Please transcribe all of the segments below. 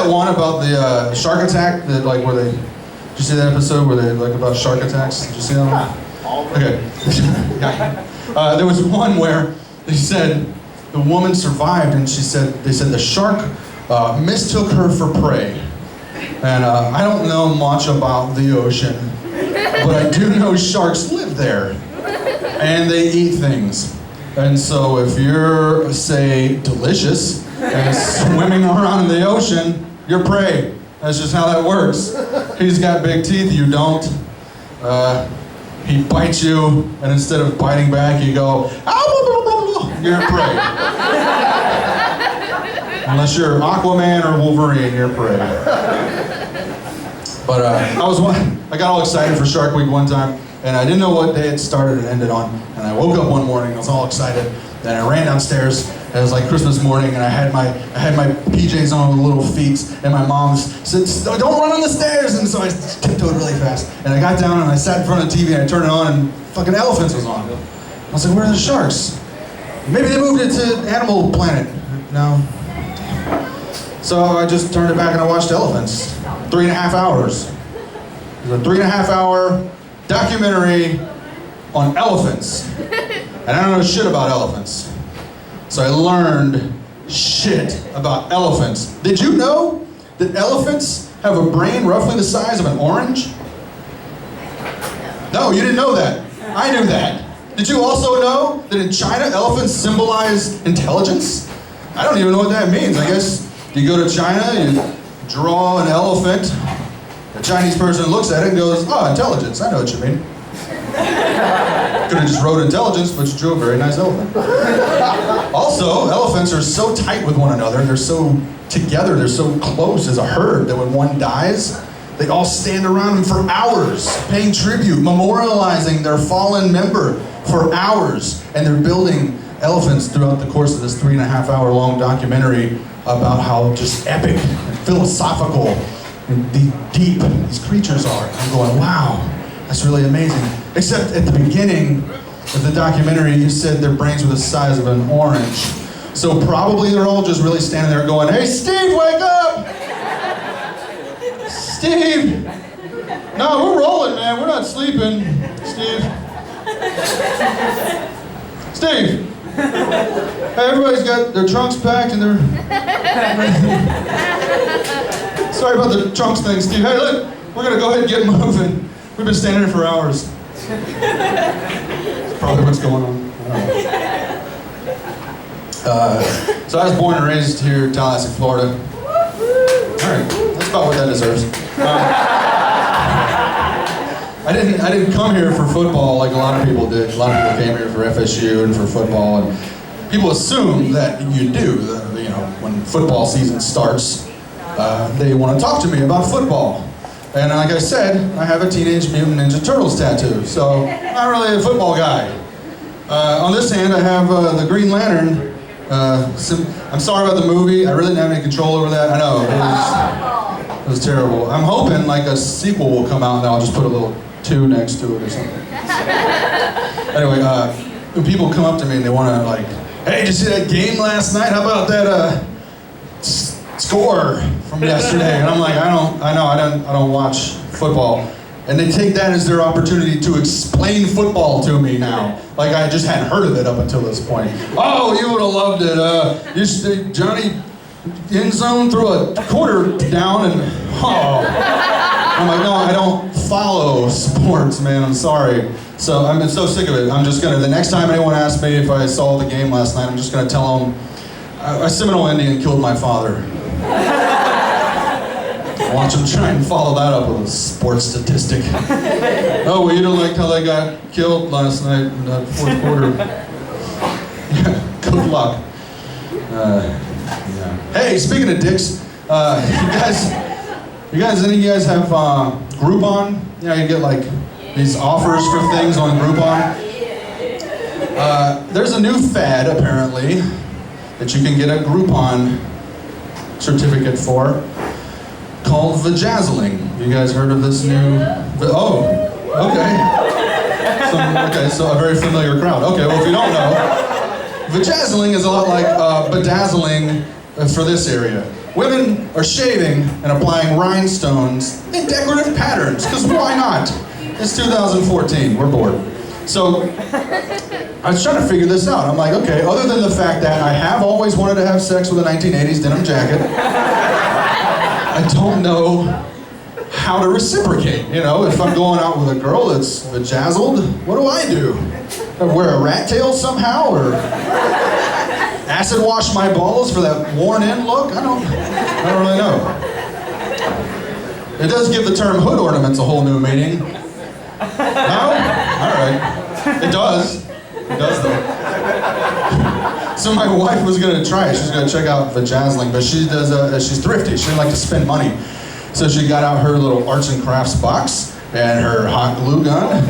that one about the shark attack? That like where they? Did you see that episode where they like about shark attacks? Did you see that one? Okay. Yeah. There was one where they said the woman survived, and they said the shark mistook her for prey. And I don't know much about the ocean, but I do know sharks live there, and they eat things. And so if you're, say, delicious and swimming around in the ocean, you're prey. That's just how that works. He's got big teeth, you don't. He bites you, and instead of biting back, you go, ow, you're prey. Unless you're Aquaman or Wolverine, you're prey. But I got all excited for Shark Week one time, and I didn't know what day it started and ended on. And I woke up one morning, I was all excited, and I ran downstairs, and it was like Christmas morning, and I had my PJs on with little feet, and my mom said, "Don't run on the stairs!" And so I tiptoed really fast, and I got down and I sat in front of the TV and I turned it on, and fucking Elephants was on. I was like, "Where are the sharks? Maybe they moved it to Animal Planet." No. So I just turned it back and I watched Elephants. 3.5 hours. It was a 3.5 hour documentary on elephants. And I don't know shit about elephants. So I learned shit about elephants. Did you know that elephants have a brain roughly the size of an orange? No, you didn't know that. I knew that. Did you also know that in China, elephants symbolize intelligence? I don't even know what that means. I guess you go to China, you draw an elephant, a Chinese person looks at it and goes, "Oh, intelligence, I know what you mean." Could have just wrote intelligence, but you drew a very nice elephant. Also, elephants are so tight with one another, they're so together, they're so close as a herd that when one dies, they all stand around him for hours, paying tribute, memorializing their fallen member for hours. And they're building elephants throughout the course of this 3.5 hour long documentary about how just epic and philosophical and deep these creatures are. I'm going, wow, that's really amazing. Except at the beginning of the documentary, you said their brains were the size of an orange. So probably they're all just really standing there going, "Hey, Steve, wake up! Steve! No, we're rolling, man. We're not sleeping. Steve. Steve! Hey, everybody's got their trunks packed and they're..." Sorry about the trunks thing, Steve. Hey, look, we're gonna go ahead and get moving. We've been standing here for hours. That's probably what's going on. So I was born and raised here in Tallahassee, Florida. All right, that's about what that deserves. I didn't come here for football like a lot of people did. A lot of people came here for FSU and for football, and people assume that you do. You know, when football season starts, they want to talk to me about football. And like I said, I have a Teenage Mutant Ninja Turtles tattoo, so I'm not really a football guy. On this hand, I have the Green Lantern. I'm sorry about the movie. I really didn't have any control over that. I know, it was terrible. I'm hoping like a sequel will come out and I'll just put a little 2 next to it or something. Anyway, when people come up to me and they want to like, "Hey, did you see that game last night? How about that score from yesterday?" And I'm like, I don't watch football. And they take that as their opportunity to explain football to me now. Like I just hadn't heard of it up until this point. "Oh, you would have loved it. Johnny end zone threw a quarter down and oh." I'm like, no, I don't follow sports, man. I'm sorry. So I'm so sick of it. I'm just gonna, the next time anyone asks me if I saw the game last night, I'm just gonna tell them a Seminole Indian killed my father. Watch them try and follow that up with a sports statistic. "Oh, well, you don't like how they got killed last night in that fourth quarter." Yeah, good luck. Yeah. Hey, speaking of dicks, any of you guys have Groupon? You know, you get like these offers for things on Groupon. There's a new fad, apparently, that you can get a Groupon certificate for, called vajazzling. You guys heard of this new? Oh, okay. So a very familiar crowd. Okay, well, if you don't know, vajazzling is a lot like bedazzling for this area. Women are shaving and applying rhinestones in decorative patterns, because why not? It's 2014, we're bored. So, I was trying to figure this out. I'm like, okay, other than the fact that I have always wanted to have sex with a 1980s denim jacket, I don't know how to reciprocate. You know, if I'm going out with a girl that's bejazzled, what do I do? I wear a rat tail somehow, or acid wash my balls for that worn-in look? I don't really know. It does give the term hood ornaments a whole new meaning. No? All right. It does. It does, though. So my wife was gonna try it. She's gonna check out vajazzling, but she does. She's thrifty. She doesn't like to spend money. So she got out her little arts and crafts box and her hot glue gun.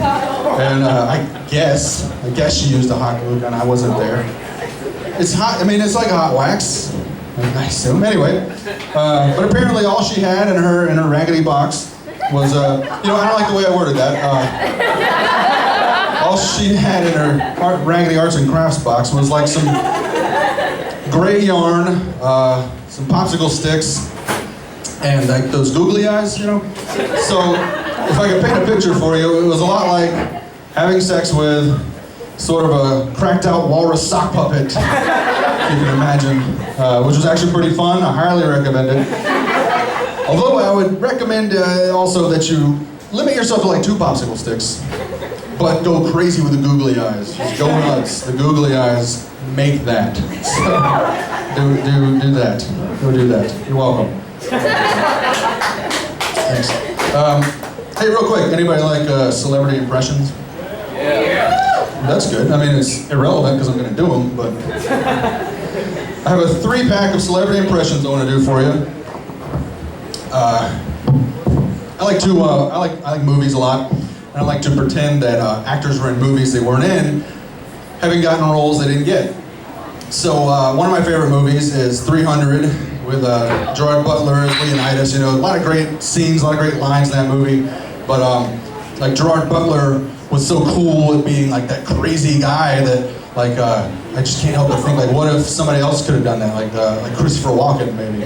And I guess she used a hot glue gun. I wasn't there. It's hot. I mean, it's like a hot wax, I assume. Anyway, but apparently all she had in her raggedy box was I don't like the way I worded that. All she had in her raggedy arts and crafts box was like some gray yarn, some popsicle sticks, and like those googly eyes, you know? So, if I could paint a picture for you, it was a lot like having sex with sort of a cracked out walrus sock puppet, if you can imagine, which was actually pretty fun. I highly recommend it. Although I would recommend also that you limit yourself to like 2 popsicle sticks, but go crazy with the googly eyes. Just go nuts. The googly eyes make that. So, do that. Go do that. You're welcome. Thanks. Hey, real quick, anybody like celebrity impressions? Yeah. That's good. I mean, it's irrelevant because I'm going to do them, but I have a 3-pack of celebrity impressions I want to do for you. I like movies a lot, and I like to pretend that actors were in movies they weren't in, having gotten roles they didn't get. So one of my favorite movies is 300 with Gerard Butler as Leonidas. You know, a lot of great scenes, a lot of great lines in that movie. But like Gerard Butler was so cool at being like that crazy guy that like I just can't help but think like, what if somebody else could have done that? Like Christopher Walken maybe.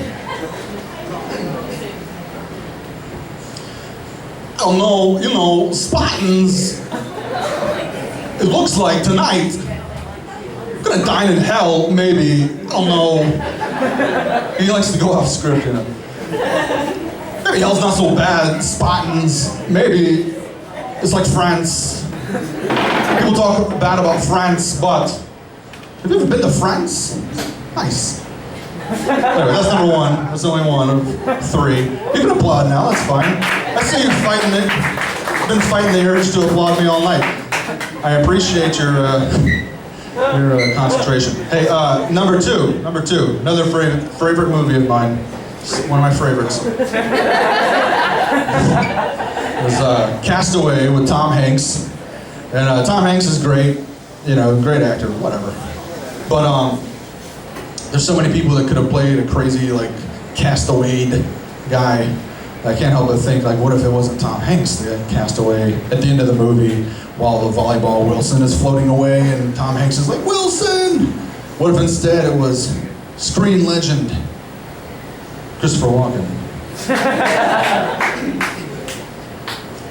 Oh no, you know, Spartans. It looks like tonight. I'm gonna dine in hell, maybe. I don't know. He likes to go off script, you know. Maybe hell's not so bad. Spartans, maybe. It's like France. People talk bad about France, but have you ever been to France? Nice. Anyway, that's number 1. That's only 1 of 3. You can applaud now, that's fine. I see you fighting it. You've been fighting the urge to applaud me all night. I appreciate your concentration. Hey, number two, another favorite movie of mine. One of my favorites. It was Castaway with Tom Hanks. And Tom Hanks is great, you know, great actor, whatever. But there's so many people that could have played a crazy, like, castawayed guy. I can't help but think, like, what if it wasn't Tom Hanks, the castaway, at the end of the movie, while the volleyball Wilson is floating away, and Tom Hanks is like, Wilson! What if instead it was screen legend Christopher Walken?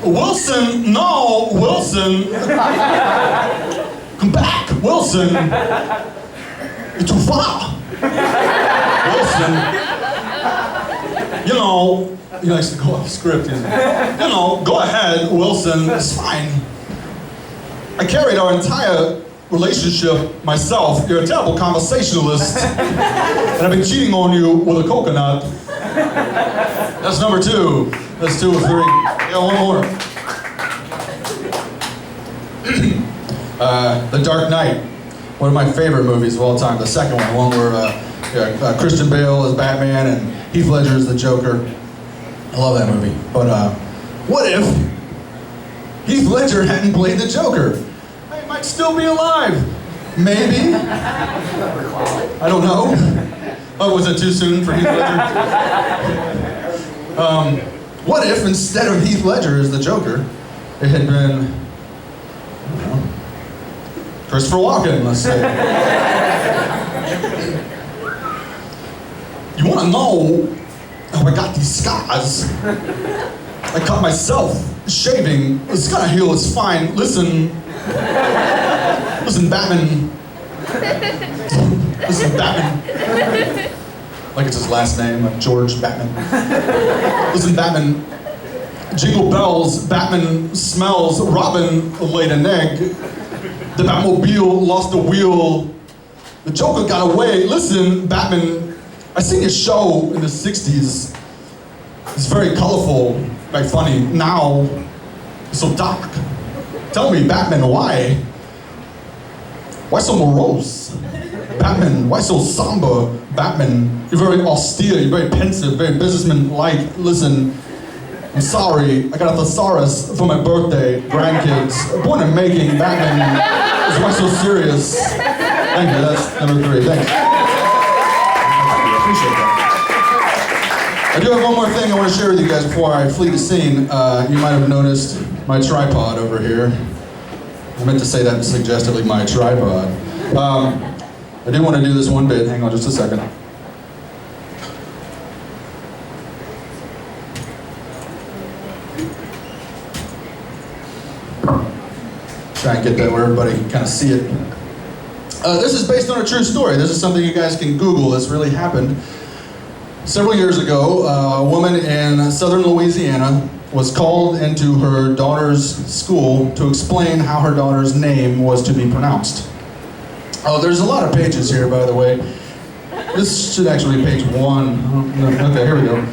Wilson, no, Wilson! Come back, Wilson! You're too far! Wilson, you know, he likes to go off script, you know, go ahead, Wilson, it's fine. I carried our entire relationship myself. You're a terrible conversationalist. And I've been cheating on you with a coconut. That's number 2. That's 2 of 3. Yeah, one more. The Dark Knight. One of my favorite movies of all time. The second one where Christian Bale is Batman and Heath Ledger is the Joker. I love that movie. But what if Heath Ledger hadn't played the Joker? He might still be alive. Maybe. I don't know. Oh, was it too soon for Heath Ledger? What if instead of Heath Ledger as the Joker, it had been, I don't know, Christopher Walken, let's say. You wanna know how I got these scars? I cut myself shaving. It's gonna heal, it's fine. Listen, Batman. Listen, Batman. Like it's his last name, like George Batman. Listen, Batman. Jingle bells, Batman smells, Robin laid an egg. The Batmobile lost the wheel. The Joker got away. Listen, Batman, I seen your show in the 60s. It's very colorful, very funny. Now, it's so dark. Tell me, Batman, why? Why so morose? Batman, why so somber? Batman, you're very austere, you're very pensive, very businessman-like. Listen, I'm sorry, I got a thesaurus for my birthday, grandkids. Born in making, Batman is why so serious. Thank you, that's number 3, thanks. I appreciate that. I do have one more thing I want to share with you guys before I flee the scene. You might have noticed my tripod over here. I meant to say that suggestively, my tripod. I do want to do this one bit, hang on just a second. Try and get that where everybody can kind of see it. This is based on a true story. This is something you guys can Google. This really happened. Several years ago, a woman in southern Louisiana was called into her daughter's school to explain how her daughter's name was to be pronounced. Oh, there's a lot of pages here, by the way. This should actually be page 1. Okay, here we go.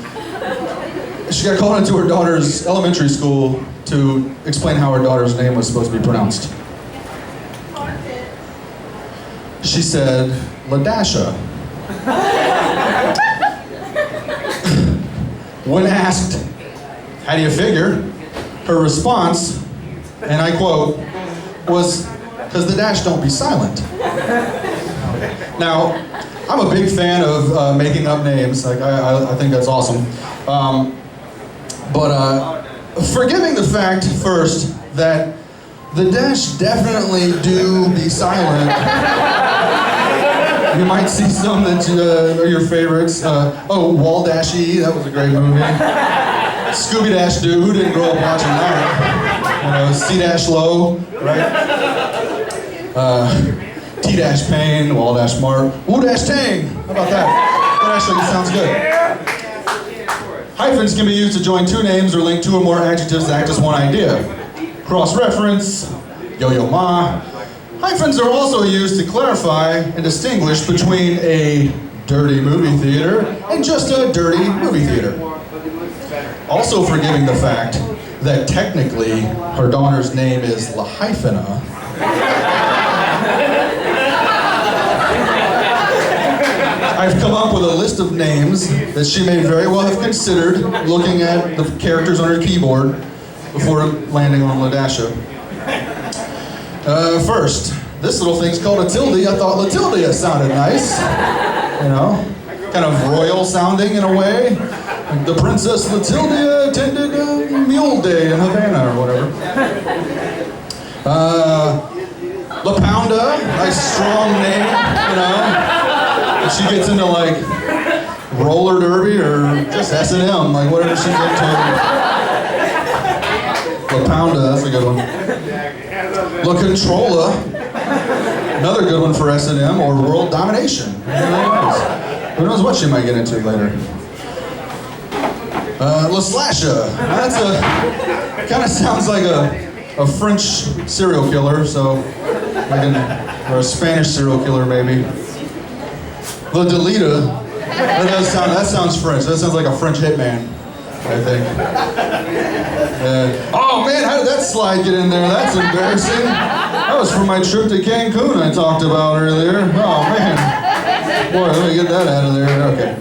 She got called into her daughter's elementary school to explain how her daughter's name was supposed to be pronounced. She said, LaDasha. When asked, how do you figure? Her response, and I quote, was, because the dash don't be silent. Now, I'm a big fan of making up names. Like I think that's awesome. But forgiving the fact first that the dash definitely do be silent. You might see some that are your favorites. Waldashy, that was a great movie. Scooby Dash Doo, who didn't grow up watching that? C-Dash Low, right? T-Dash Payne, Wall-Dash Mark, Woo-Dash Tang. How about that? That actually sounds good. Hyphens can be used to join two names or link two or more adjectives that act as one idea. Cross-reference, yo-yo ma. Hyphens are also used to clarify and distinguish between a dirty movie theater and just a dirty movie theater. Also forgiving the fact that technically her daughter's name is La Hyphena. I've come up with a list of names that she may very well have considered looking at the characters on her keyboard before landing on LaDasha. First, this little thing's called a tilde. I thought Latildia sounded nice. You know, kind of royal sounding in a way. Like the Princess Latildia attended a Mule Day in Havana or whatever. La Pounda, nice strong name, you know. If she gets into like roller derby or just S&M, like whatever she's into. La Pounda, that's a good one. La Controlla, another good one for S&M or world domination. Who knows what she might get into later. La Slasha, that's kind of sounds like a French serial killer, so or a Spanish serial killer maybe. La Delita, that sounds French. That sounds like a French hitman, I think. Oh man, how did that slide get in there? That's embarrassing. That was from my trip to Cancun I talked about earlier. Oh man. Boy, let me get that out of there. Okay.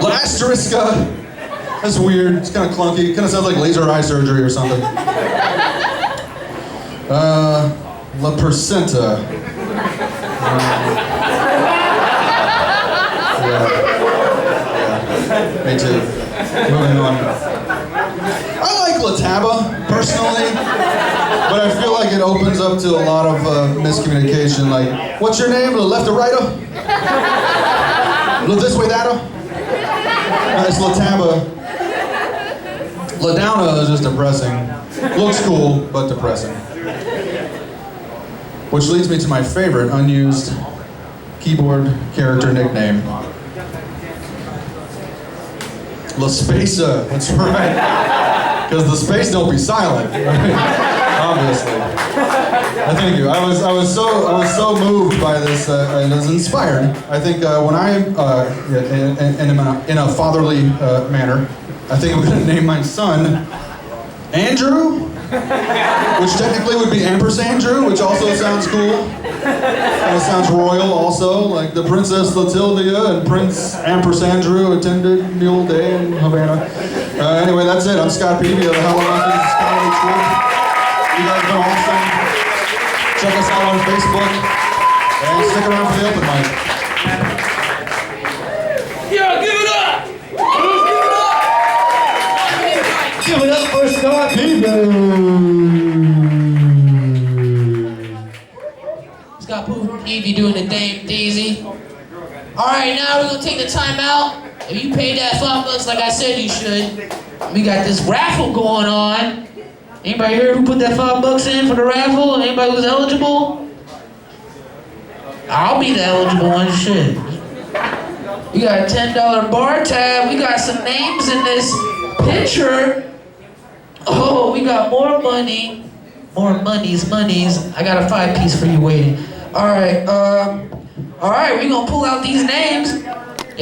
La Asteriska. That's weird. It's kind of clunky. It kind of sounds like laser eye surgery or something. La Percenta. Yeah. Me too. Moving on. I like Lataba, personally, but I feel like it opens up to a lot of miscommunication. Like, what's your name? The left or righter? Look this way, Dada. It's Lataba. Ladowna is just depressing. Looks cool, but depressing. Which leads me to my favorite unused keyboard character nickname. La Spesa, that's right. Because the space don't be silent, right? Obviously. Thank you. I was so moved by this and was inspired. I think when I am in a fatherly manner, I think I'm going to name my son Andrew, which technically would be Ampersandrew, which also sounds cool. It sounds royal also, like the Princess Latildia and Prince Ampersandrew attended the old day in Havana. Anyway, that's it. I'm Scott Peavy of the Halloween Comedy Troupe. You guys have been awesome. Check us out on Facebook and stick around for the open mic. Yeah, give it up! Give it up for Scott Peavy! Scott Peavy doing the damn Daisy. Alright, now we're gonna take the time out. If you paid that $5 like I said you should, we got this raffle going on. Anybody here who put that $5 in for the raffle? Anybody who's eligible? I'll be the eligible one, shit. We got a $10 bar tab. We got some names in this picture. Oh, we got more money. More monies. I got a 5-piece for you waiting. Alright, we're gonna pull out these names.